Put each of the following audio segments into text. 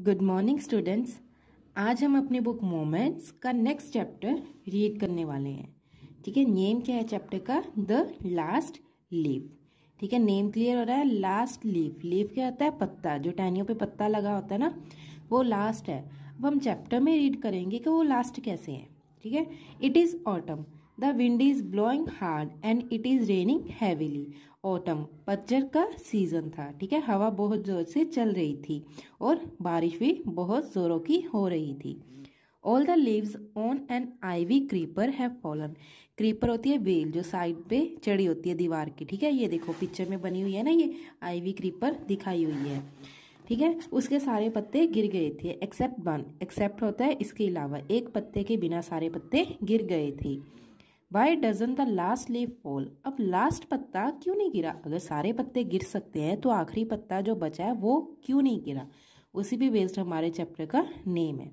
Good morning students. आज हम अपनी बुक मोमेंट्स का नेक्स्ट चैप्टर रीड करने वाले हैं। ठीक है, नेम क्या है चैप्टर का? The last leaf. ठीक है, नेम क्लियर हो रहा है। लास्ट लीफ, लीफ क्या होता है? पत्ता, जो टहनियों पे पत्ता लगा होता है ना, वो लास्ट है। अब हम चैप्टर में रीड करेंगे कि वो लास्ट कैसे है। ठीक है, it is autumn, the wind is blowing hard and it is raining heavily. Autumn पतझड़ का सीजन था। ठीक है, हवा बहुत जोर से चल रही थी और बारिश भी बहुत जोरों की हो रही थी। All the leaves on an ivy creeper have fallen. Creeper होती है बेल, जो साइड पे चढ़ी होती है दीवार की। ठीक है, ये देखो पिक्चर में बनी हुई है ना, ये आईवी क्रीपर दिखाई हुई है। ठीक है, उसके सारे पत्ते गिर गए थे एक्सेप्ट वन। एक्सेप्ट होता है इसके अलावा, एक पत्ते के बिना सारे पत्ते गिर गए थे। Why doesn't the last leaf fall. अब लास्ट पत्ता क्यों नहीं गिरा? अगर सारे पत्ते गिर सकते हैं तो आखिरी पत्ता जो बचा है वो क्यों नहीं गिरा? उसी पे बेस्ड हमारे चैप्टर का नेम है।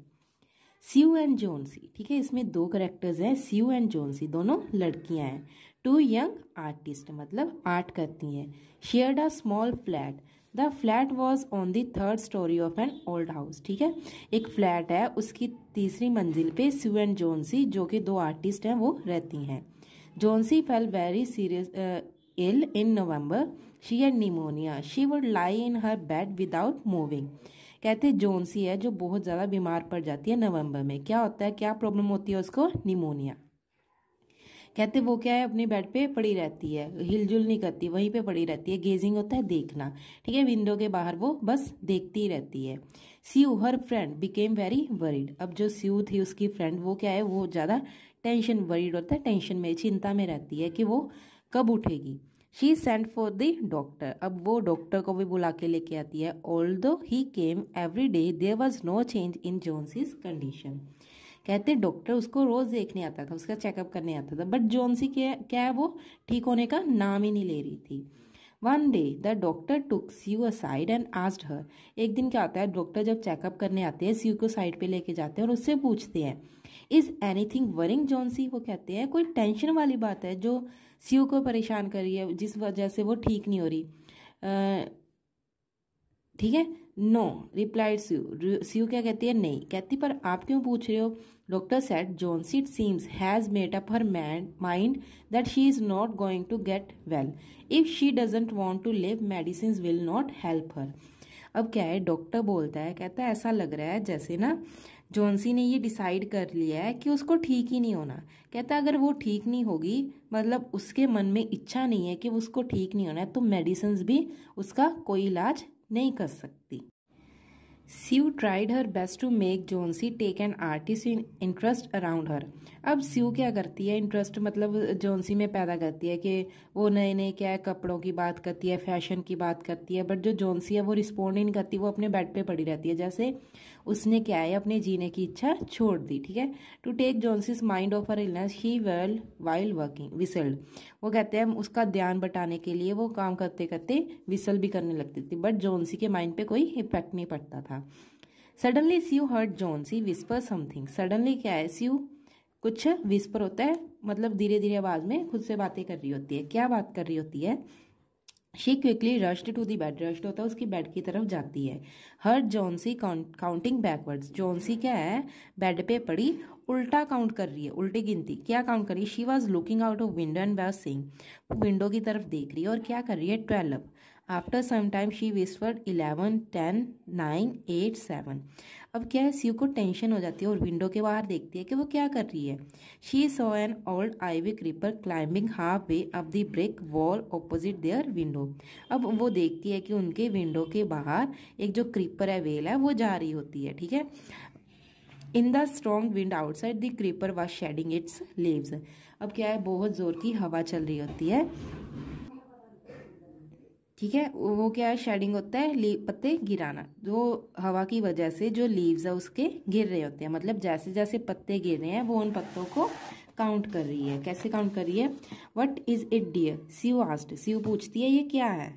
स्यू एंड जोन्सी। ठीक है, इसमें दो करेक्टर्स हैं, स्यू एंड जोन्सी, दोनों लड़कियां हैं। टू यंग आर्टिस्ट, मतलब आर्ट करती हैं। Shared a small flat, the flat was on the third story of an old house. ठीक है, एक फ्लैट है, उसकी तीसरी मंजिल पे स्यू एंड जोन्सी, जो कि दो आर्टिस्ट हैं, वो रहती हैं। Johnsy fell very serious ill in November, she had pneumonia, she would lie in her bed without moving. कहते जोन्सी है जो बहुत ज़्यादा बीमार पड़ जाती है नवंबर में। क्या होता है, क्या प्रॉब्लम होती है उसको? निमोनिया। कहते वो क्या है, अपने बेड पे पड़ी रहती है, हिलजुल नहीं करती, वहीं पे पड़ी रहती है। गेजिंग होता है देखना। ठीक है, विंडो के बाहर वो बस देखती ही रहती है। Sue her friend became very worried. अब जो स्यू थी उसकी फ्रेंड, वो क्या है, वो ज़्यादा टेंशन, वरीड होता है टेंशन में, चिंता में रहती है कि वो कब उठेगी। She sent for the doctor. अब वो डॉक्टर को भी बुला के लेके आती है। Although he came every day there was no change in Johnsy's condition. कहते डॉक्टर उसको रोज देखने आता था, उसका चेकअप करने आता था, बट जोन्सी क्या है, वो ठीक होने का नाम ही नहीं ले रही थी। One day the doctor took Sue aside and asked her. एक दिन क्या होता है, डॉक्टर जब चेकअप करने आते हैं स्यू को साइड पे लेके जाते हैं और उससे पूछते हैं, इज एनीथिंग वरिंग जोन्सी। वो कहते हैं कोई टेंशन वाली बात है जो स्यू को परेशान कर रही है, जिस वजह से वो ठीक नहीं हो रही? ठीक है, नो रिप्लाइड स्यू। स्यू क्या कहती है? नहीं। कहती पर आप क्यों पूछ रहे हो? Doctor said Johnsy it seems has made up her mind that she is not going to get well. If she doesn't want to live medicine will not help her. अब क्या है, डॉक्टर बोलता है, कहता है ऐसा लग रहा है जैसे ना जोन्सी ने ये डिसाइड कर लिया है कि उसको ठीक ही नहीं होना। कहता है अगर वो ठीक नहीं होगी, मतलब उसके मन में इच्छा नहीं है कि उसको ठीक नहीं होना है, तो मेडिसिन भी उसका कोई इलाज नहीं कर सकती। Sue tried her best to make Johnsy take an artist in interest around her. अब स्यू क्या करती है, इंटरेस्ट मतलब जोन्सी में पैदा करती है कि वो नए नए क्या है कपड़ों की बात करती है, फैशन की बात करती है, बट जो जोन्सी है वो रिस्पॉन्ड ही नहीं करती, वो अपने बेड पे पड़ी रहती है, जैसे उसने क्या है अपने जीने की इच्छा छोड़ दी। ठीक है, to take Johnsy's mind off her illness he well while working whistled. वो कहते हैं उसका ध्यान बटाने के लिए वो काम करते करते विसल भी करने लगती थी, बट जोन्सी के माइंड पे कोई इफेक्ट नहीं पड़ता था। सडनली स्यू हर्ड जोन्सी विस्पर समथिंग। सडनली क्या है, स्यू कुछ विस्पर होता है, मतलब धीरे धीरे आवाज में खुद से बातें कर रही होती है। क्या बात कर रही होती है? She quickly rushed to the bed. Rushed होता है उसकी बेड की तरफ जाती है। हर जोन्सी काउंटिंग बैकवर्ड्स। जोन्सी क्या है, बेड पे पड़ी उल्टा काउंट कर रही है, उल्टी गिनती। क्या काउंट कर रही है? She was looking out of window and was seeing. वो विंडो की तरफ देख रही है और क्या कर रही है? 12। After some time she whispered 11, 10, 9, 8, 7। अब क्या है, स्यू को टेंशन हो जाती है और विंडो के बाहर देखती है कि वो क्या कर रही है। She saw an old ivy creeper climbing halfway up the brick wall opposite there window. अब वो देखती है कि उनके विंडो के बाहर एक जो क्रीपर है, वेल है, वो जा रही होती है। ठीक है, in the strong wind outside the creeper was shedding its leaves. अब क्या है, बहुत जोर की हवा चल रही होती है। ठीक है, वो क्या है, शेडिंग होता है पत्ते गिराना, जो हवा की वजह से जो लीव्स है उसके गिर रहे होते हैं, मतलब जैसे जैसे पत्ते गिर रहे हैं वो उन पत्तों को काउंट कर रही है। कैसे काउंट कर रही है? What is it dear, Sue asked. Sue पूछती है ये क्या है?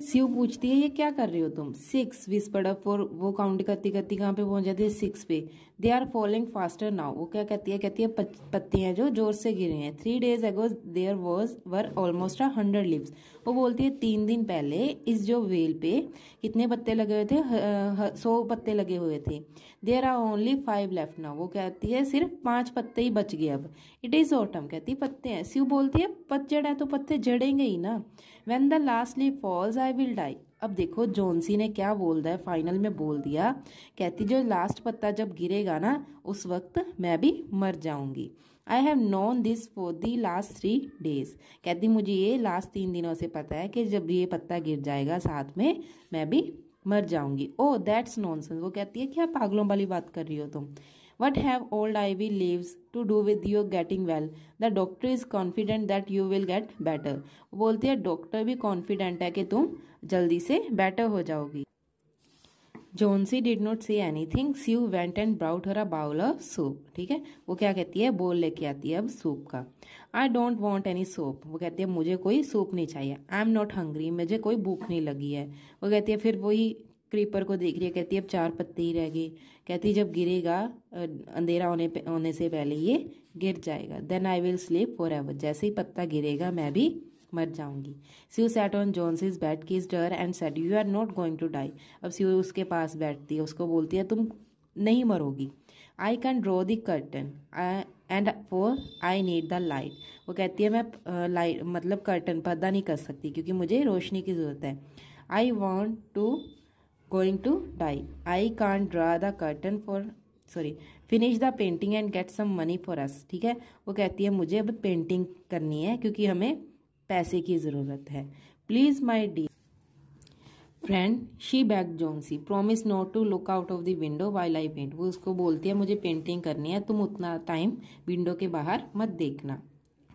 स्यू पूछती है ये क्या कर रहे हो तुम। 6 विस्पर्ड अ 4, वो काउंट करती करती कहाँ पे पहुंच जाती है 6 पे। They are following faster now, वो क्या कहती है पत्ते हैं जो जोर से गिरे हैं। 3 days ago there were almost 100 leaves, वो बोलती है 3 दिन पहले इस जो वेल पे कितने पत्ते लगे हुए थे, 100 पत्ते लगे हुए थे। There are only 5 left now, वो कहती है सिर्फ 5 पत्ते ही बच गए अब। इट इज ऑटम, कहती पत्ते हैं। स्यू बोलती है पतझड़ है तो पत्ते झड़ेंगे ही ना। When the last leaf falls I will die, अब देखो जॉन्सी ने क्या बोल दिया, फाइनल में बोल दिया, कहती जो लास्ट पत्ता जब गिरेगा ना उस वक्त मैं भी मर जाऊंगी। I have known this for the last 3 days, कहती मुझे ये लास्ट 3 दिनों से पता है कि जब ये पत्ता गिर जाएगा साथ में मैं भी मर जाऊंगी। ओ दैट्स नॉनसेंस, वो कहती है क्या पागलों वाली बात कर रही हो तुम। What have old ivy leaves to do with your getting well? The doctor is confident that you will get better. बोलती है डॉक्टर भी कॉन्फिडेंट है कि तुम जल्दी से बेटर हो जाओगी। Johnsy did not say anything. Sue went and brought her a bowl of soup, ठीक है। वो क्या कहती है, बोल लेके आती है अब सूप का। I don't want any soup, वो कहती है मुझे कोई सूप नहीं चाहिए। आई एम नॉट हंग्री, मुझे कोई भूख नहीं लगी है। वो कहती है फिर वही क्रीपर को देख रही है, कहती है अब 4 पत्ते ही रह गए। कहती जब गिरेगा अंधेरा होने से पहले ये गिर जाएगा। Then I will sleep forever, जैसे ही पत्ता गिरेगा मैं भी मर जाऊंगी। Sue sat on Johnsy's bed, kissed her and said you are not going to die. अब स्यू उसके पास बैठती है, उसको बोलती है तुम नहीं मरोगी। I can draw the curtain and for I need the light, वो कहती है मैं लाइट मतलब कर्टन पर्दा नहीं कर सकती क्योंकि मुझे रोशनी की जरूरत है। I want to going to die, I can't draw the curtain for finish the painting and get some money for us, ठीक है। वो कहती है मुझे अब पेंटिंग करनी है क्योंकि हमें पैसे की ज़रूरत है। Please my dear friend, she begged Johnsy, promise not to look out of the window while I paint, वो उसको बोलती है मुझे पेंटिंग करनी है, तुम उतना टाइम विंडो के बाहर मत देखना।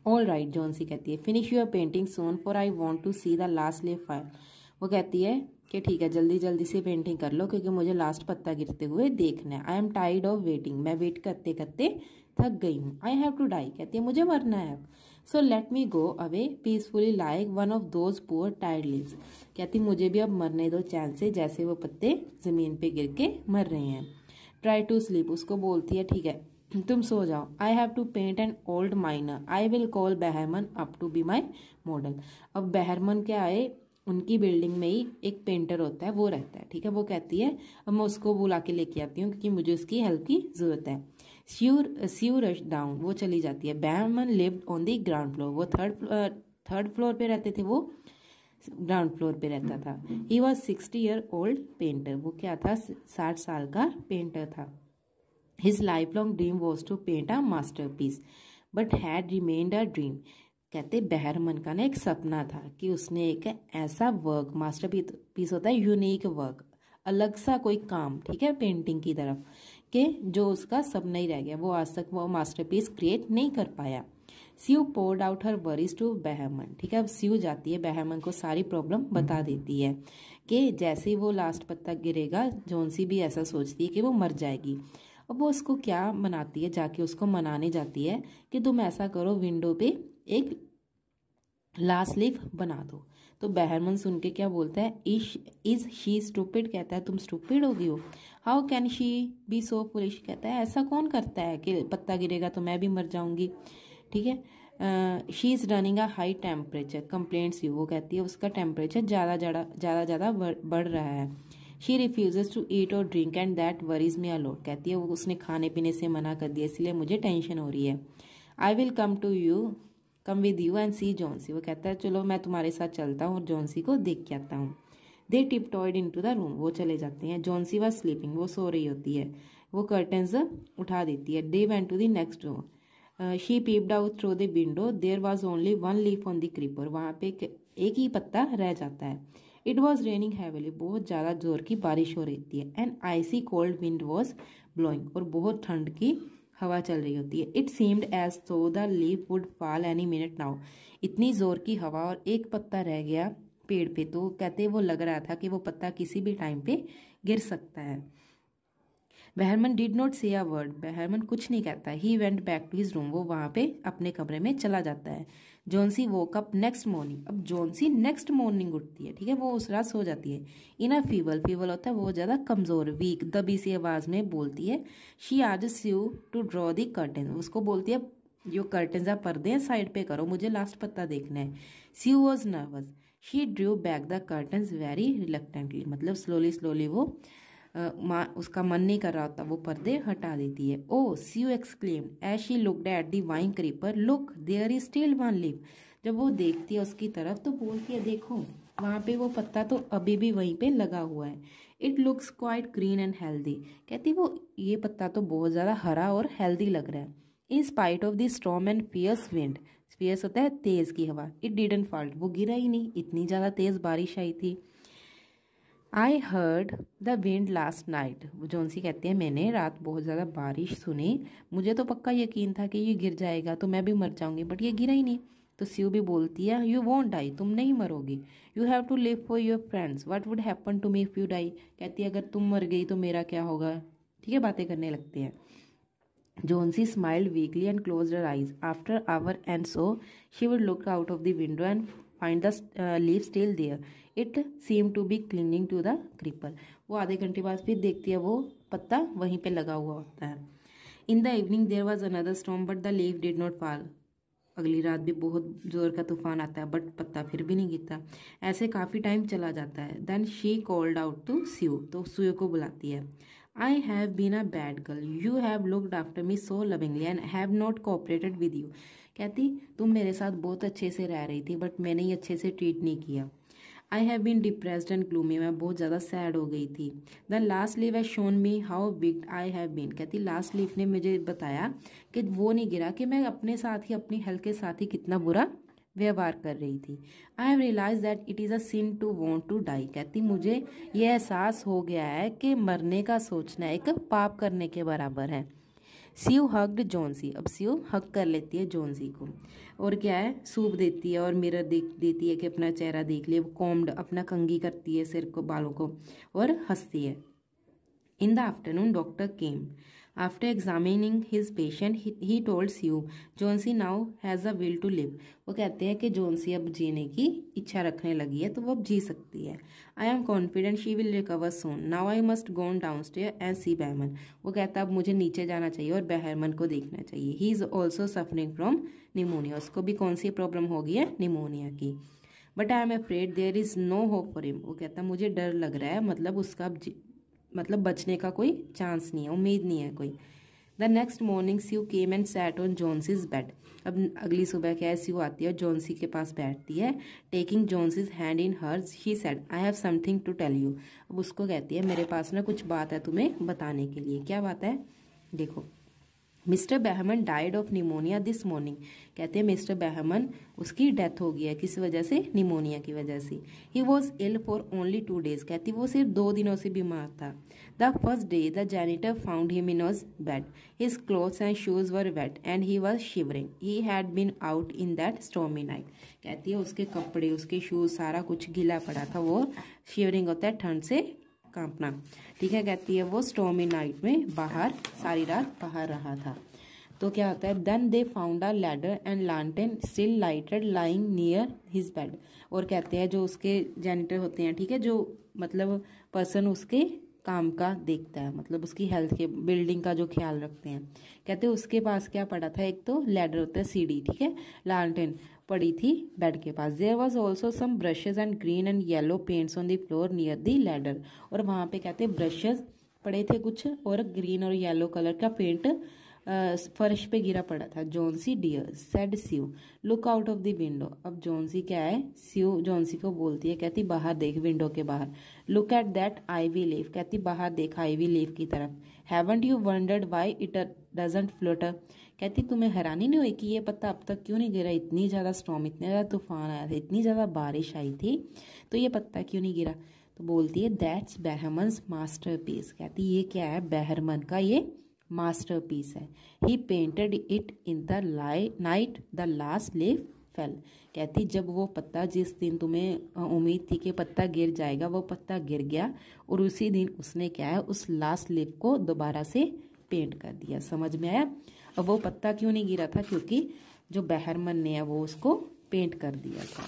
ऑल राइट, जोन्सी कहती है finish your painting soon for I want to see the last leaf fall, वो कहती है कि ठीक है जल्दी जल्दी से पेंटिंग कर लो क्योंकि मुझे लास्ट पत्ता गिरते हुए देखना है। I am tired of waiting, मैं वेट करते करते थक गई हूँ। आई हैव टू डाई, कहती है मुझे मरना है अब। So let me go away peacefully like one of those poor tired leaves, कहती मुझे भी अब मरने दो चैन से जैसे वो पत्ते जमीन पे गिर के मर रहे हैं। ट्राई टू स्लीप, उसको बोलती है ठीक है तुम सो जाओ। I have to paint an old miner, I will call Behrman up to be my model. अब बेहरमन क्या है, उनकी बिल्डिंग में ही एक पेंटर होता है, वो रहता है, ठीक है। वो कहती है अब मैं उसको बुला के लेके आती हूँ क्योंकि मुझे उसकी हेल्प की जरूरत है। स्यू रश डाउन, वो चली जाती है। Behrman lived on the ground floor, वो थर्ड फ्लोर पे रहते थे, वो ग्राउंड फ्लोर पे रहता था। He was 60 year old painter, वो क्या था 60 साल का पेंटर था। His life long dream was to paint a masterpiece but had remained a dream, कहते बेहरमन का ना एक सपना था कि उसने एक ऐसा वर्क, मास्टरपीस होता है यूनिक वर्क, अलग सा कोई काम, ठीक है, पेंटिंग की तरफ, कि जो उसका सपना ही रह गया, वो आज तक वो मास्टरपीस क्रिएट नहीं कर पाया। Sue poured out her worries to Behrman, ठीक है। अब स्यू जाती है बेहरमन को सारी प्रॉब्लम बता देती है कि जैसे ही वो लास्ट पत्ता गिरेगा जोन्सी भी ऐसा सोचती है कि वो मर जाएगी। अब वो उसको क्या मनाती है, जाके उसको मनाने जाती है कि तुम ऐसा करो विंडो पे एक लास्ट लीफ बना दो। तो बेहरमन सुन के क्या बोलता है, इज शी स्टूपिड, कहता है तुम स्टूपिड हो गई हो। How can she be so foolish, कहता है ऐसा कौन करता है कि पत्ता गिरेगा तो मैं भी मर जाऊंगी, ठीक है। She is running a high temperature complaints you, वो कहती है उसका टेम्परेचर ज़्यादा बढ़ रहा है। शी रिफ्यूजेज टू ईट और drink and that worries me a lot, कहती है वो उसने खाने पीने से मना कर दिया इसलिए मुझे टेंशन हो रही है। I will come with you and see Johnsy, वो कहता है चलो मैं तुम्हारे साथ चलता हूँ और जोन्सी को देख के आता हूँ। दे टिपटॉयड इनटू द रूम, वो चले जाते हैं। जोन्सी वाज स्लीपिंग, वो सो रही होती है, वो कर्टन्स उठा देती है। They went to the next room, she peeped out through the window, there was only one leaf on the creeper, वहाँ पे एक ही पत्ता रह जाता है। इट वॉज रेनिंग हैवीली, बहुत ज़्यादा जोर की बारिश हो रही थी। And icy cold wind was blowing, और बहुत ठंड की हवा चल रही होती है। It seemed as though the leaf would fall any minute now, इतनी जोर की हवा और एक पत्ता रह गया पेड़ पे, तो कहते वो लग रहा था कि वो पत्ता किसी भी टाइम पे गिर सकता है। बेहरमन डिड नॉट से अ वर्ड, बेहरमन कुछ नहीं कहता। He went back to his room, वो वहाँ पे अपने कमरे में चला जाता है। Johnsy woke up next morning. अब जोन्सी नेक्स्ट मॉर्निंग उठती है, ठीक है, वो उस रात सो जाती है। इन अ फीवल, फीवल होता है वो ज़्यादा कमज़ोर, वीक, दबी सी आवाज़ में बोलती है। She asked Sue to draw the curtain, उसको बोलती है जो कर्टन आप पर्दे हैं साइड पे करो, मुझे लास्ट पत्ता देखना है। Sue was nervous, she drew back the curtains very reluctantly, मतलब स्लोली स्लोली वो उसका मन नहीं कर रहा होता, वो पर्दे हटा देती है। Oh Sue exclaimed as she looked at the vine creeper, look there is still one leaf. जब वो देखती है उसकी तरफ तो बोलती है देखो वहाँ पे वो पत्ता तो अभी भी वहीं पे लगा हुआ है। It looks quite green and healthy, कहती वो ये पत्ता तो बहुत ज़्यादा हरा और हेल्दी लग रहा है। In spite of the storm and fierce wind, fierce होता है तेज़ की हवा, इट डिडंट फॉल्ट, वो गिरा ही नहीं, इतनी ज़्यादा तेज़ बारिश आई थी। I heard the wind last night, Johnsy कहती है मैंने रात बहुत ज़्यादा बारिश सुनी, मुझे तो पक्का यकीन था कि ये गिर जाएगा तो मैं भी मर जाऊंगी, बट ये गिरा ही नहीं। तो स्यू भी बोलती है यू वोंट डाई, तुम नहीं मरोगी, you have to live for your friends, what would happen to me if you die, कहती है अगर तुम मर गई तो मेरा क्या होगा, ठीक है, बातें करने लगते हैं। Jonesy smiled weakly and closed her eyes. After an hour and so, she would look out of the window and find the leaf still there. It seemed to be clinging to the creeper. वो आधे घंटे बाद फिर देखती है वो पत्ता वहीं पे लगा हुआ होता है। In the evening there was another storm but the leaf did not fall. अगली रात भी बहुत जोर का तूफान आता है बट पत्ता फिर भी नहीं गिरता। ऐसे काफ़ी टाइम चला जाता है। Then she called out to Sue, तो स्यू को बुलाती है। I have been a bad girl, you have looked after me so lovingly and have not cooperated with you, कहती तुम मेरे साथ बहुत अच्छे से रह रही थी बट मैंने ही अच्छे से ट्रीट नहीं किया। I have been depressed and gloomy, मैं बहुत ज़्यादा सैड हो गई थी। The last leave has shown me how wicked I have been, कहती लास्ट लीव ने मुझे बताया कि वो नहीं गिरा कि मैं अपने साथ ही अपनी हेल्थ के साथ ही कितना बुरा व्यवहार कर रही थी। I have realise that it is a sin to want to die, कहती मुझे ये एहसास हो गया है कि मरने का सोचना एक पाप करने के बराबर है। स्यू हग्ड जोन्सी, अब स्यू हग कर लेती है जोन्सी को और क्या है सूप देती है और मिरर देती है कि अपना चेहरा देख ले, वो कॉम्ड अपना कंघी करती है सिर को बालों को और हंसती है। In the afternoon doctor came, after examining his patient he told Sue Johnsy now has a will to live, वो कहते हैं कि जोन्सी अब जीने की इच्छा रखने लगी है तो वो अब जी सकती है। I am confident she will recover soon, now I must go down stair and see Behrman, वो कहता है अब मुझे नीचे जाना चाहिए और बहरमन को देखना चाहिए। He is also suffering from pneumonia, उसको भी कौन सी प्रॉब्लम हो गई है, निमोनिया की। But I am afraid there is no hope for him, वो कहता है मुझे डर लग रहा है, मतलब उसका मतलब बचने का कोई चांस नहीं है, उम्मीद नहीं है कोई। The next morning Sue came and sat on Johnsy's bed, अब अगली सुबह क्या है स्यू आती है और जोन्सी के पास बैठती है। Taking Johnsy's hand in hers she said I have something to tell you, अब उसको कहती है मेरे पास ना कुछ बात है तुम्हें बताने के लिए। क्या बात है देखो। Mister Behrman died of pneumonia this morning, कहते हैं मिस्टर बेहमन उसकी डेथ हो गई है, किस वजह से, निमोनिया की वजह से। He was ill for only 2 days, कहती वो सिर्फ 2 दिनों से बीमार था। The first day the janitor found him in his bed, his clothes and shoes were wet and he was shivering, he had been out in that stormy night, कहती है उसके कपड़े उसके शूज सारा कुछ गीला पड़ा था, वो शिवरिंग होता है ठंड से कांपना, ठीक है, कहती है वो स्टॉर्मी नाइट में बाहर सारी रात बाहर रहा था। तो क्या होता है then they found a ladder and lantern still lighted lying near his bed, और कहते हैं जो उसके जेनिटर होते हैं, ठीक है, जो मतलब पर्सन उसके काम का देखता है, मतलब उसकी हेल्थ के बिल्डिंग का जो ख्याल रखते हैं, कहते हैं उसके पास क्या पड़ा था, एक तो लैडर होता है सीढ़ी, ठीक है, लैंटर्न पड़ी थी बेड के पास। There was also some brushes and green and yellow paints on the floor near the ladder, और वहाँ पे कहते हैं ब्रशेज पड़े थे कुछ और ग्रीन और येलो कलर का पेंट फर्श पे गिरा पड़ा था। Johnsy dear said Sue look out of the window, अब जोन्सी क्या है स्यू जोन्सी को बोलती है, कहती बाहर देख विंडो के बाहर। Look at that ivy leaf, कहती बाहर देख आईवी लीफ की तरफ। Haven't you wondered why it doesn't flutter, कहती तुम्हें हैरानी नहीं हुई कि ये पत्ता अब तक क्यों नहीं गिरा, इतनी ज़्यादा स्टॉर्म, इतने ज़्यादा तूफान आया था, इतनी ज़्यादा बारिश आई थी, तो ये पत्ता क्यों नहीं गिरा। तो बोलती है दैट्स बेहरमन्स मास्टरपीस, कहती ये क्या है बेहरमन का ये मास्टरपीस है। He painted it in the night the last leaf fell, कहती जब वो पत्ता जिस दिन तुम्हें उम्मीद थी कि पत्ता गिर जाएगा वो पत्ता गिर गया, और उसी दिन उसने क्या है उस लास्ट लीफ को दोबारा से पेंट कर दिया। समझ में आया। अब वो पत्ता क्यों नहीं गिरा था, क्योंकि जो बेहरमन ने है वो उसको पेंट कर दिया था।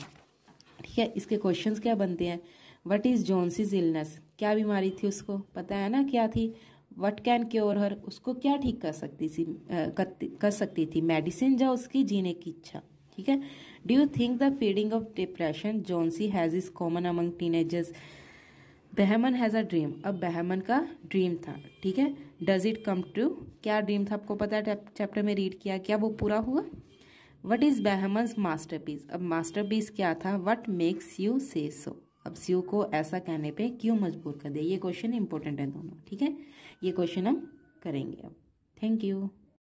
ठीक है, इसके क्वेश्चंस क्या बनते हैं? व्हाट इज जॉन्सीज इलनेस, क्या बीमारी थी उसको पता है ना क्या थी? व्हाट कैन क्योर हर, उसको क्या ठीक कर सकती थी, मेडिसिन या उसकी जीने की इच्छा? ठीक है। Do you think the feeding of depression Johnsy has is common among teenagers? Bahman has a dream, अब बहमन का ड्रीम था। ठीक है, डज इट कम ट्रू, क्या ड्रीम था आपको पता है, चैप्टर में रीड किया, क्या वो पूरा हुआ? वट इज बहमन्स मास्टरपीस, अब मास्टरपीस क्या था? वट मेक्स यू से सो, अब स्यू को ऐसा कहने पे क्यों मजबूर कर दिया? ये क्वेश्चन इंपॉर्टेंट है दोनों। ठीक है, ये क्वेश्चन हम करेंगे अब। Thank you.